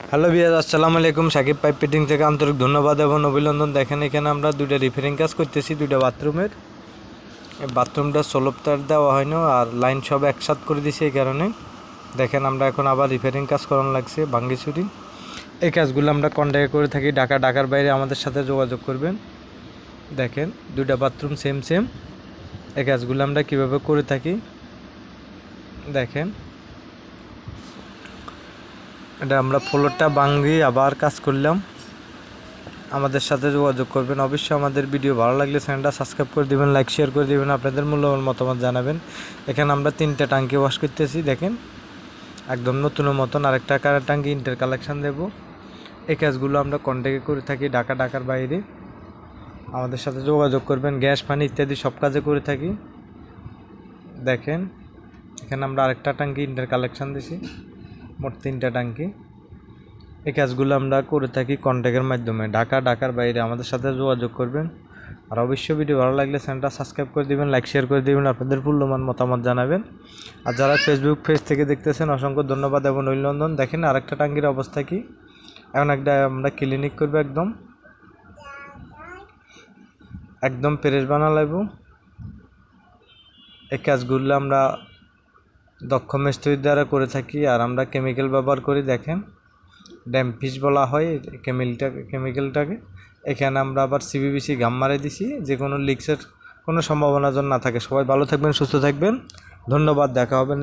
Hello viewers, আসসালামু আলাইকুম। Shakib pipe fitting থেকে আন্তরিক ধন্যবাদ এবং অভিনন্দন। দেখেন এখানে আমরা দুইটা রিপেয়ারিং কাজ করতেছি, দুইটা বাথরুমের। এই বাথরুমটা সোলপ তার দেওয়া হয়নি আর লাইন সব একসাথ করে দিছি। এই কারণে দেখেন আমরা এখন আবার রিপেয়ারিং কাজ করানো লাগছে ভাঙ্গিছুরি। এই কাজগুলো আমরা কন্ট্যাক্ট করে থাকি ঢাকার বাইরে আমাদের সাথে যোগাযোগ করবেন। দেখেন দুইটা বাথরুম সেম সেম। এই কাজগুলো আমরা কীভাবে করে থাকি দেখেন। এটা আমরা ফ্লোরটা ভাঙ্গি আবার কাজ করলাম। আমাদের সাথে যোগাযোগ করবেন। অবশ্যই আমাদের ভিডিও ভালো লাগলে চ্যানেলটা সাবস্ক্রাইব করে দিবেন, লাইক শেয়ার করে দিবেন, আপনাদের মূল্যবান মতামত জানাবেন। এখানে আমরা 3টা ট্যাঙ্কি ওয়াশ করতেছি। দেখেন একদম নতুনের মতন আরেকটা ট্যাঙ্কি ইন্টার কালেকশন দেব। এই কাজগুলো আমরা কন্ট্যাক্টে করে থাকি ঢাকার বাইরে। আমাদের সাথে যোগাযোগ করবেন। গ্যাস পানি ইত্যাদি সব কাজে করে থাকি। দেখেন এখানে আমরা আরেকটা ট্যাঙ্কি ইন্টার কালেকশন দিছি, মোট 3টা ট্যাঙ্কি। এই কাজগুলো আমরা করে থাকি কন্ট্যাক্টের মাধ্যমে ঢাকার বাইরে। আমাদের সাথে যোগাযোগ করবেন। আর অবশ্যই ভিডিও ভালো লাগলে চ্যানেলটা সাবস্ক্রাইব করে দিবেন, লাইক শেয়ার করে দিবেন, আপনাদের মূল্যবান মতামত জানাবেন। আর যারা ফেসবুক পেজ থেকে দেখতেছেন অসংখ্য ধন্যবাদ এবং অভিনন্দন। দেখেন আরেকটা ট্যাঙ্কির অবস্থা কি। এখন একটা আমরা ক্লিনিক করবো, একদম প্রেস বানা লাগবো। এই কাজগুলো আমরা দক্ষ মিস্ত্রির দ্বারা করে থাকি আর আমরা কেমিক্যাল ব্যবহার করি। দেখেন ড্যাম্পিস বলা হয় কেমিক্যালটাকে। এখানে আমরা আবার সিবিবিসি গাম মারে দিছি, যে কোনো লিক্সের কোনো সম্ভাবনা যেন না থাকে। সবাই ভালো থাকবেন, সুস্থ থাকবেন, ধন্যবাদ। দেখা হবে।